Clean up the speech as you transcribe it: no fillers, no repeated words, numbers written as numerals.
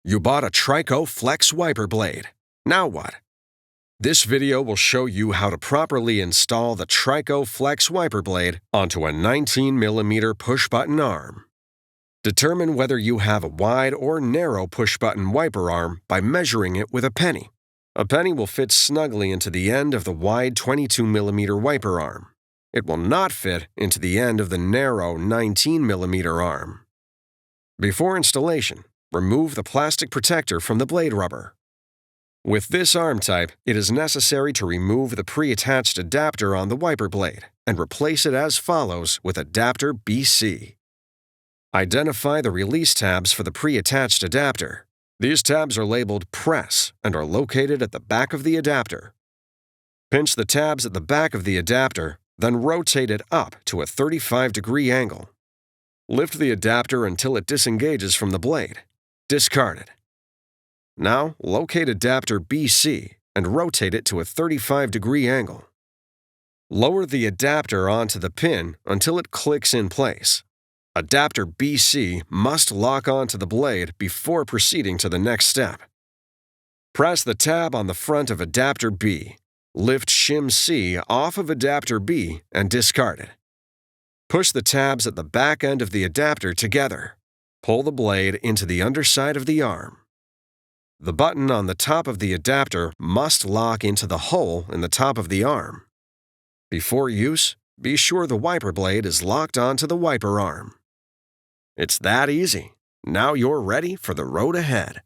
You bought a TRICO Flex wiper blade. Now what? This video will show you how to properly install the TRICO Flex wiper blade onto a 19mm push-button arm. Determine whether you have a wide or narrow push-button wiper arm by measuring it with a penny. A penny will fit snugly into the end of the wide 22mm wiper arm. It will not fit into the end of the narrow 19mm arm. Before installation, remove the plastic protector from the blade rubber. With this arm type, it is necessary to remove the pre-attached adapter on the wiper blade and replace it as follows with adapter BC. Identify the release tabs for the pre-attached adapter. These tabs are labeled Press and are located at the back of the adapter. Pinch the tabs at the back of the adapter, then rotate it up to a 35-degree angle. Lift the adapter until it disengages from the blade. Discard it. Now, locate adapter BC and rotate it to a 35-degree angle. Lower the adapter onto the pin until it clicks in place. Adapter BC must lock onto the blade before proceeding to the next step. Press the tab on the front of adapter B. Lift shim C off of adapter B and discard it. Push the tabs at the back end of the adapter together. Pull the blade into the underside of the arm. The button on the top of the adapter must lock into the hole in the top of the arm. Before use, be sure the wiper blade is locked onto the wiper arm. It's that easy. Now you're ready for the road ahead.